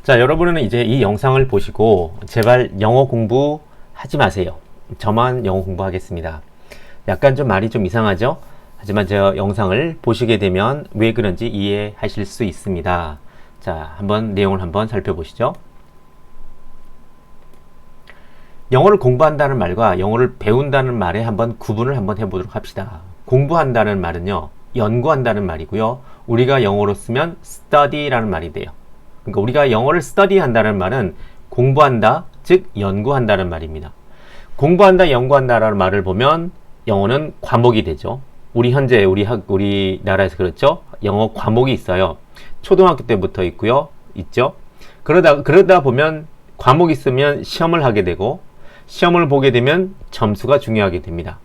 자, 여러분은 이제 이 영상을 보시고 제발 영어 공부하지 마세요. 저만 영어 공부하겠습니다. 약간 좀 말이 좀 이상하죠? 하지만 저 영상을 보시게 되면 왜 그런지 이해하실 수 있습니다. 자, 내용을 한번 살펴보시죠. 영어를 공부한다는 말과 영어를 배운다는 말에 한번 구분을 한번 해보도록 합시다. 공부한다는 말은요, 연구한다는 말이고요. 우리가 영어로 쓰면 study라는 말이 돼요. 그러니까 우리가 영어를 study한다는 말은 공부한다, 즉 연구한다는 말입니다. 공부한다, 연구한다라는 말을 보면 영어는 과목이 되죠. 우리나라에서 그렇죠. 영어 과목이 있어요. 초등학교 때부터 있죠. 그러다 보면 과목이 있으면 시험을 하게 되고, 시험을 보게 되면 점수가 중요하게 됩니다.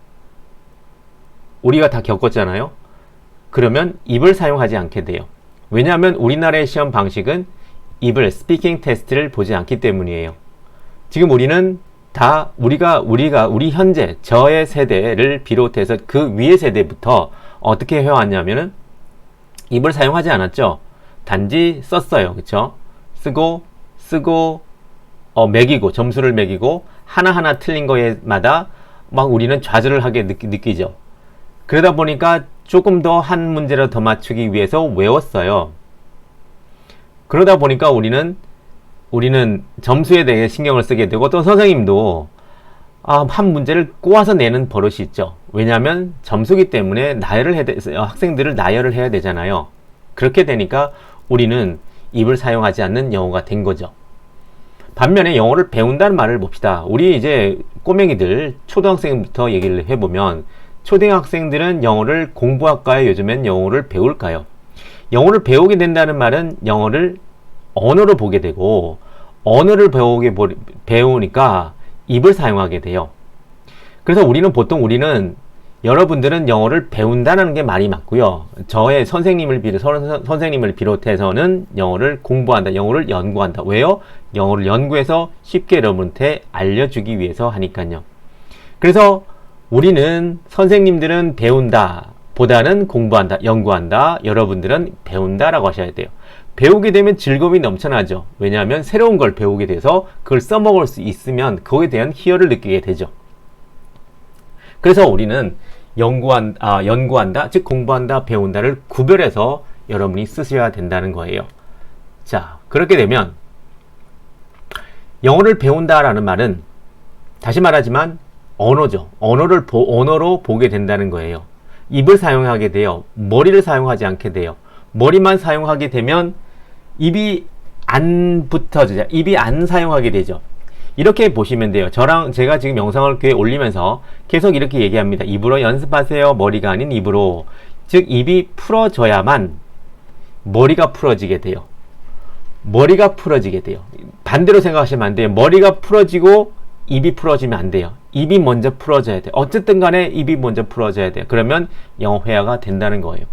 우리가 다 겪었잖아요. 그러면 입을 사용하지 않게 돼요. 왜냐하면 우리나라의 시험 방식은 스피킹 테스트를 보지 않기 때문이에요. 지금 우리는 다 우리 현재 저의 세대를 비롯해서 그 위의 세대부터 어떻게 해왔냐면은 입을 사용하지 않았죠. 단지 썼어요. 그쵸? 쓰고 매기고, 점수를 매기고, 하나하나 틀린 거에마다 막 우리는 좌절을 하게 느끼죠. 그러다 보니까 조금 더 한 문제를 더 맞추기 위해서 외웠어요. 그러다 보니까 우리는 점수에 대해 신경을 쓰게 되고, 또 선생님도 한 문제를 꼬아서 내는 버릇이 있죠. 왜냐하면 점수기 때문에 학생들을 나열을 해야 되잖아요. 그렇게 되니까 우리는 입을 사용하지 않는 영어가 된 거죠. 반면에 영어를 배운다는 말을 봅시다. 우리 이제 꼬맹이들, 초등학생부터 얘기를 해보면, 초등학생들은 영어를 공부할까요? 요즘엔 영어를 배울까요? 영어를 배우게 된다는 말은 영어를 언어로 보게 되고, 언어를 배우니까 입을 사용하게 돼요. 그래서 여러분들은 영어를 배운다는 게 말이 맞고요. 저의 선생님을 비롯해서는 영어를 공부한다, 영어를 연구한다. 왜요? 영어를 연구해서 쉽게 여러분한테 알려주기 위해서 하니까요. 그래서 선생님들은 배운다 보다는 공부한다, 연구한다. 여러분들은 배운다라고 하셔야 돼요. 배우게 되면 즐거움이 넘쳐나죠. 왜냐하면 새로운 걸 배우게 돼서 그걸 써먹을 수 있으면 그거에 대한 희열을 느끼게 되죠. 그래서 우리는 연구한다, 즉 공부한다, 배운다를 구별해서 여러분이 쓰셔야 된다는 거예요. 자, 그렇게 되면 영어를 배운다라는 말은 다시 말하지만 언어죠. 언어로 보게 된다는 거예요. 입을 사용하게 돼요. 머리를 사용하지 않게 돼요. 머리만 사용하게 되면 입이 안 붙어지죠. 입이 안 사용하게 되죠. 이렇게 보시면 돼요. 제가 지금 영상을 올리면서 계속 이렇게 얘기합니다. 입으로 연습하세요. 머리가 아닌 입으로. 즉 입이 풀어져야만 머리가 풀어지게 돼요. 반대로 생각하시면 안 돼요. 머리가 풀어지고 입이 풀어지면 안 돼요. 입이 먼저 풀어져야 돼요. 어쨌든 간에 입이 먼저 풀어져야 돼요. 그러면 영어 회화가 된다는 거예요.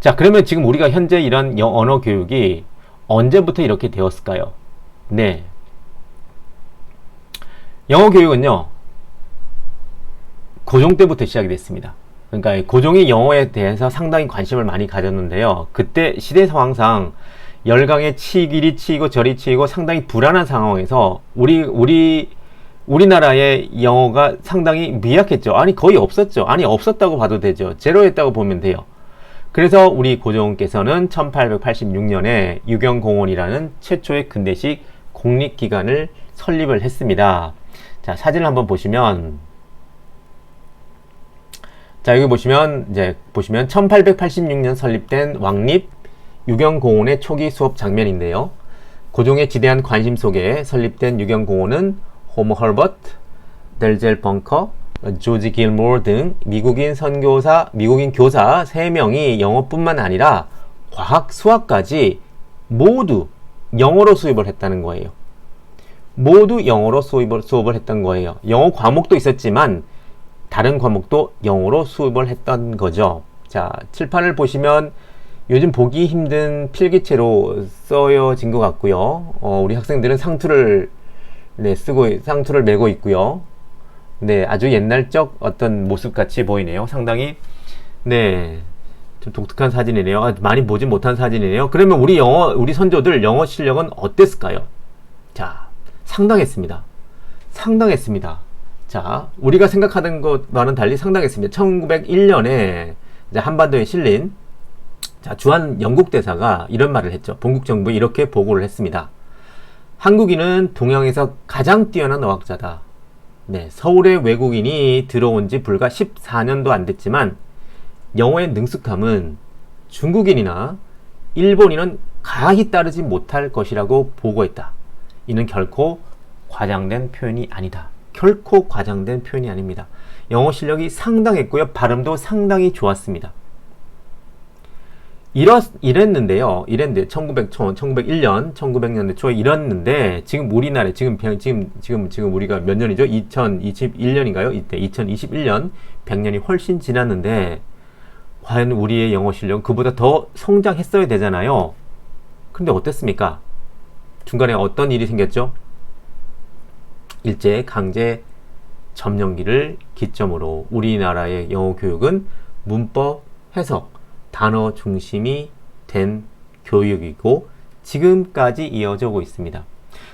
자, 그러면 지금 우리가 현재 이런 언어 교육이 언제부터 이렇게 되었을까요? 네. 영어 교육은요, 고종 때부터 시작이 됐습니다. 그러니까 고종이 영어에 대해서 상당히 관심을 많이 가졌는데요. 그때 시대 상황상 열강에 이리 치이고 저리 치이고 상당히 불안한 상황에서 우리나라의 영어가 상당히 미약했죠. 거의 없었죠. 없었다고 봐도 되죠. 제로였다고 보면 돼요. 그래서 우리 고종께서는 1886년에 유경공원이라는 최초의 근대식 공립기관을 설립을 했습니다. 자, 사진을 한번 보시면, 자, 여기 보시면 1886년 설립된 왕립 유경공원의 초기 수업 장면인데요. 고종의 지대한 관심 속에 설립된 유경공원은 호머 헐버트, 델젤 벙커, 조지 길모어 등 미국인 교사 3명이 영어뿐만 아니라 과학, 수학까지 모두 영어로 수업을 했다는 거예요. 수업을 했던 거예요. 영어 과목도 있었지만 다른 과목도 영어로 수업을 했던 거죠. 자, 칠판을 보시면 요즘 보기 힘든 필기체로 써여진 것 같고요. 우리 학생들은 상투를 메고 있고요. 네, 아주 옛날적 어떤 모습 같이 보이네요. 상당히, 네, 좀 독특한 사진이네요. 많이 보지 못한 사진이네요. 그러면 우리 선조들 영어 실력은 어땠을까요? 자, 상당했습니다. 상당했습니다. 자, 우리가 생각하던 것과는 달리 상당했습니다. 1901년에 이제 한반도에 실린 자, 주한 영국 대사가 이런 말을 했죠. 본국 정부에 이렇게 보고를 했습니다. 한국인은 동양에서 가장 뛰어난 어학자다. 네, 서울에 외국인이 들어온 지 불과 14년도 안 됐지만 영어의 능숙함은 중국인이나 일본인은 가히 따르지 못할 것이라고 보고했다. 이는 결코 과장된 표현이 아니다. 결코 과장된 표현이 아닙니다. 영어 실력이 상당했고요. 발음도 상당히 좋았습니다. 이랬는데요. 1901년, 1900년대 초에 이랬는데, 지금 우리나라에, 지금 우리가 몇 년이죠? 2021년인가요? 이때 2021년, 100년이 훨씬 지났는데, 과연 우리의 영어 실력은 그보다 더 성장했어야 되잖아요. 근데 어땠습니까? 중간에 어떤 일이 생겼죠? 일제 강제 점령기를 기점으로 우리나라의 영어 교육은 문법, 해석, 단어 중심이 된 교육이고 지금까지 이어지고 있습니다.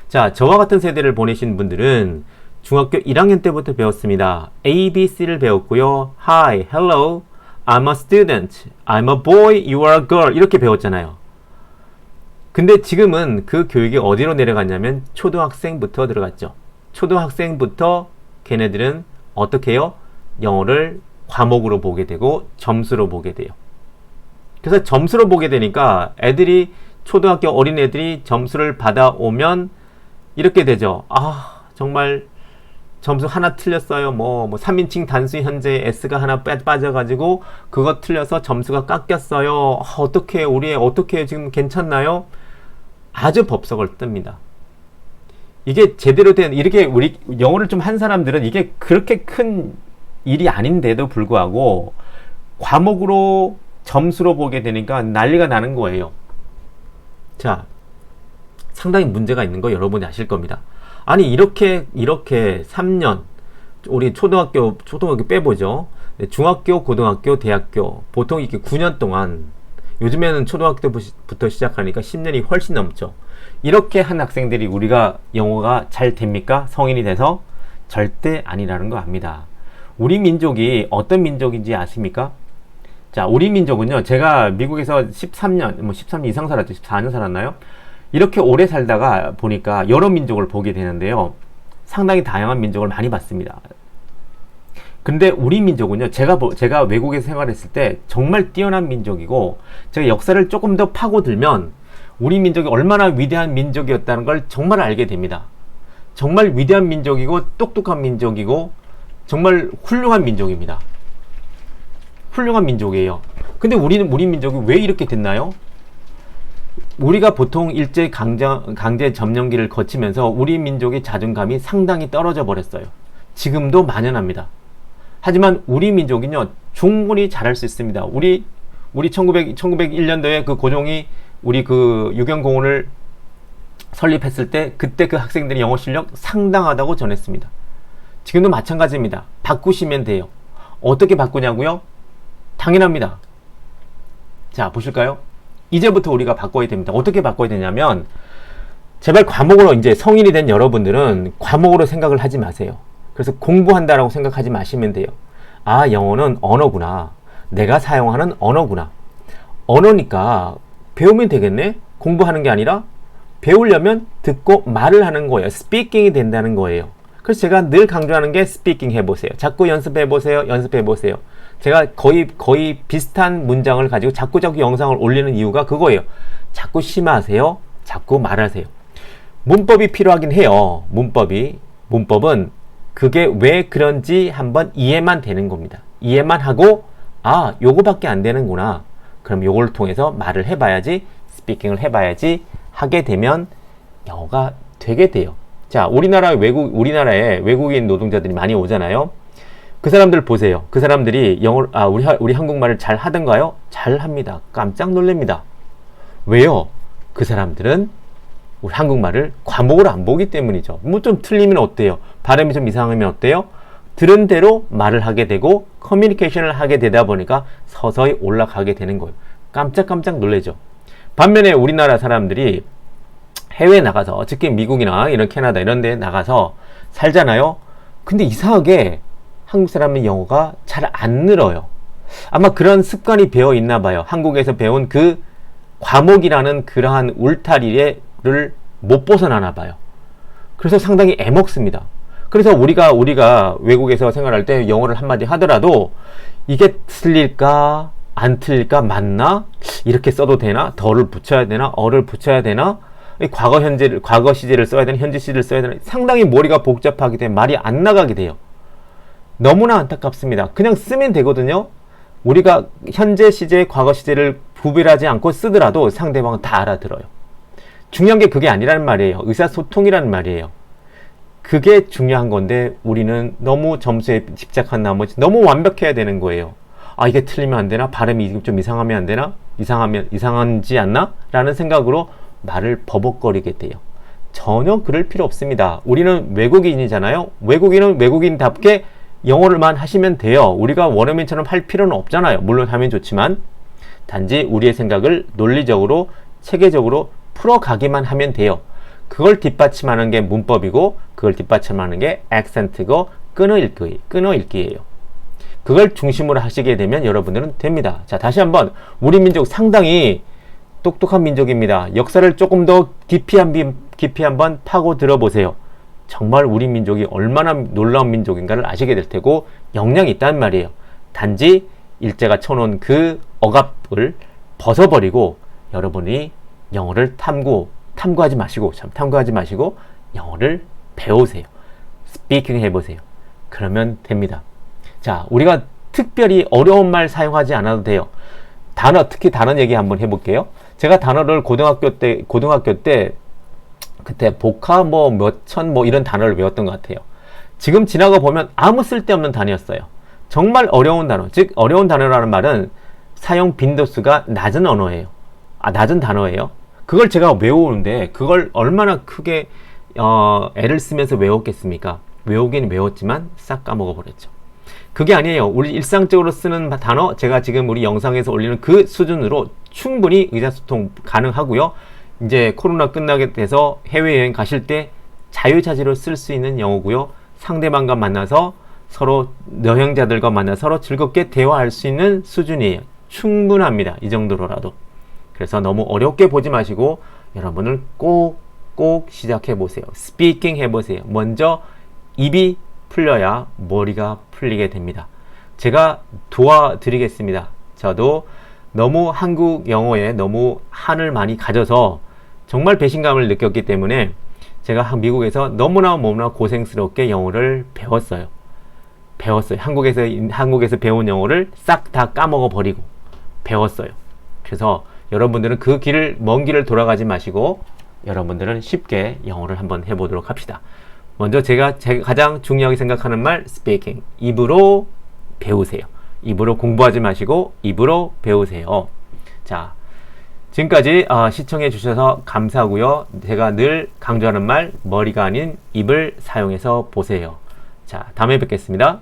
자, 저와 같은 세대를 보내신 분들은 중학교 1학년 때부터 배웠습니다. ABC를 배웠고요. Hi, hello, I'm a student, I'm a boy, you are a girl 이렇게 배웠잖아요. 근데 지금은 그 교육이 어디로 내려갔냐면 초등학생부터 들어갔죠. 초등학생부터 걔네들은 어떻게 해요? 영어를 과목으로 보게 되고 점수로 보게 돼요. 그래서 점수로 보게 되니까 애들이 초등학교 어린애들이 점수를 받아오면 이렇게 되죠. 아, 정말 점수 하나 틀렸어요. 뭐 3인칭 단수 현재 S가 하나 빠져가지고 그거 틀려서 점수가 깎였어요. 어떻게 우리 애 어떻게 지금 괜찮나요? 아주 법석을 뜹니다. 이게 제대로 된 이렇게 우리 영어를 좀 한 사람들은 이게 그렇게 큰 일이 아닌데도 불구하고 과목으로 점수로 보게 되니까 난리가 나는 거예요. 자, 상당히 문제가 있는 거 여러분이 아실 겁니다. 아니 이렇게 3년 우리 초등학교 빼보죠. 중학교, 고등학교, 대학교 보통 이렇게 9년 동안 요즘에는 초등학교 때부터 시작하니까 10년이 훨씬 넘죠. 이렇게 한 학생들이 우리가 영어가 잘 됩니까? 성인이 돼서? 절대 아니라는 거 압니다. 우리 민족이 어떤 민족인지 아십니까? 자, 우리 민족은요, 제가 미국에서 13년 이상 살았죠. 14년 살았나요? 이렇게 오래 살다가 보니까 여러 민족을 보게 되는데요. 상당히 다양한 민족을 많이 봤습니다. 근데 우리 민족은요, 제가 외국에서 생활했을 때 정말 뛰어난 민족이고, 제가 역사를 조금 더 파고들면, 우리 민족이 얼마나 위대한 민족이었다는 걸 정말 알게 됩니다. 정말 위대한 민족이고, 똑똑한 민족이고, 정말 훌륭한 민족입니다. 훌륭한 민족이에요. 근데 우리 민족이 왜 이렇게 됐나요? 우리가 보통 일제 강제 점령기를 거치면서 우리 민족의 자존감이 상당히 떨어져 버렸어요. 지금도 만연합니다. 하지만 우리 민족은요, 충분히 잘할 수 있습니다. 우리 1901년도에 그 고종이 우리 그 유경공원을 설립했을 때 그때 그 학생들의 영어 실력 상당하다고 전했습니다. 지금도 마찬가지입니다. 바꾸시면 돼요. 어떻게 바꾸냐고요? 당연합니다. 자, 보실까요? 이제부터 우리가 바꿔야 됩니다. 어떻게 바꿔야 되냐면 제발 과목으로 이제 성인이 된 여러분들은 과목으로 생각을 하지 마세요. 그래서 공부한다라고 생각하지 마시면 돼요. 아, 영어는 언어구나. 내가 사용하는 언어구나. 언어니까 배우면 되겠네? 공부하는 게 아니라 배우려면 듣고 말을 하는 거예요. 스피킹이 된다는 거예요. 그래서 제가 늘 강조하는 게 스피킹 해보세요. 자꾸 연습해보세요. 연습해보세요. 제가 거의 비슷한 문장을 가지고 자꾸 영상을 올리는 이유가 그거예요. 자꾸 심하세요. 자꾸 말하세요. 문법이 필요하긴 해요. 문법은 그게 왜 그런지 한번 이해만 되는 겁니다. 이해만 하고 아, 요거밖에 안 되는구나. 그럼 요걸 통해서 말을 해봐야지, 스피킹을 해봐야지 하게 되면 영어가 되게 돼요. 자, 우리나라에 외국인 노동자들이 많이 오잖아요. 그 사람들 보세요. 그 사람들이 우리 한국말을 잘 하던가요? 잘 합니다. 깜짝 놀랍니다. 왜요? 그 사람들은 우리 한국말을 과목으로 안 보기 때문이죠. 뭐 좀 틀리면 어때요? 발음이 좀 이상하면 어때요? 들은 대로 말을 하게 되고 커뮤니케이션을 하게 되다 보니까 서서히 올라가게 되는 거예요. 깜짝깜짝 놀라죠. 반면에 우리나라 사람들이 해외에 나가서, 특히 미국이나 이런 캐나다 이런 데 나가서 살잖아요. 근데 이상하게 한국 사람은 영어가 잘 안 늘어요. 아마 그런 습관이 배어 있나 봐요. 한국에서 배운 그 과목이라는 그러한 울타리를 못 벗어나나 봐요. 그래서 상당히 애먹습니다. 그래서 우리가 외국에서 생활할 때 영어를 한마디 하더라도 이게 틀릴까 안 틀릴까, 맞나, 이렇게 써도 되나, 더를 붙여야 되나, 어를 붙여야 되나, 과거 시제를 써야 되나, 현재 시제를 써야 되나, 상당히 머리가 복잡하기 때문에 말이 안 나가게 돼요. 너무나 안타깝습니다. 그냥 쓰면 되거든요. 우리가 현재 시제, 과거 시제를 구별하지 않고 쓰더라도 상대방은 다 알아들어요. 중요한 게 그게 아니라는 말이에요. 의사소통이라는 말이에요. 그게 중요한 건데 우리는 너무 점수에 집착한 나머지 너무 완벽해야 되는 거예요. 아, 이게 틀리면 안 되나? 발음이 좀 이상하면 안 되나? 이상한지 않나? 라는 생각으로 말을 버벅거리게 돼요. 전혀 그럴 필요 없습니다. 우리는 외국인이잖아요. 외국인은 외국인답게 영어를만 하시면 돼요. 우리가 원어민처럼 할 필요는 없잖아요. 물론 하면 좋지만 단지 우리의 생각을 논리적으로 체계적으로 풀어가기만 하면 돼요. 그걸 뒷받침하는 게 문법이고 그걸 뒷받침하는 게 액센트고 끊어읽기예요. 그걸 중심으로 하시게 되면 여러분들은 됩니다. 자, 다시 한번 우리 민족 상당히 똑똑한 민족입니다. 역사를 조금 더 깊이 한번 파고 들어보세요. 정말 우리 민족이 얼마나 놀라운 민족인가를 아시게 될 테고 역량이 있단 말이에요. 단지 일제가 쳐놓은 그 억압을 벗어버리고 여러분이 영어를 탐구하지 마시고 영어를 배우세요. 스피킹 해보세요. 그러면 됩니다. 자, 우리가 특별히 어려운 말 사용하지 않아도 돼요. 특히 단어 얘기 한번 해볼게요. 제가 단어를 고등학교 때 그때 복화 몇천 이런 단어를 외웠던 것 같아요. 지금 지나가 보면 아무 쓸데없는 단어였어요. 정말 어려운 단어, 즉 어려운 단어라는 말은 사용 빈도수가 낮은 언어예요. 낮은 단어예요. 그걸 제가 외우는데 그걸 얼마나 크게 애를 쓰면서 외웠겠습니까? 외우긴 외웠지만 싹 까먹어버렸죠. 그게 아니에요. 우리 일상적으로 쓰는 단어, 제가 지금 우리 영상에서 올리는 그 수준으로 충분히 의사소통 가능하고요. 이제 코로나 끝나게 돼서 해외여행 가실 때 자유자재로 쓸 수 있는 영어고요. 상대방과 만나서 서로 여행자들과 만나서 서로 즐겁게 대화할 수 있는 수준이에요. 충분합니다. 이 정도로라도. 그래서 너무 어렵게 보지 마시고 여러분을 꼭 시작해 보세요. 스피킹 해보세요. 먼저 입이 풀려야 머리가 풀리게 됩니다. 제가 도와드리겠습니다. 저도 너무 한국 영어에 너무 한을 많이 가져서 정말 배신감을 느꼈기 때문에 제가 미국에서 너무나 고생스럽게 영어를 배웠어요. 한국에서 배운 영어를 싹 다 까먹어 버리고 배웠어요. 그래서 여러분들은 먼 길을 돌아가지 마시고 여러분들은 쉽게 영어를 한번 해보도록 합시다. 먼저 제가 가장 중요하게 생각하는 말, 스피킹. 입으로 배우세요. 입으로 공부하지 마시고 입으로 배우세요. 자, 지금까지 시청해 주셔서 감사하고요. 제가 늘 강조하는 말, 머리가 아닌 입을 사용해서 보세요. 자, 다음에 뵙겠습니다.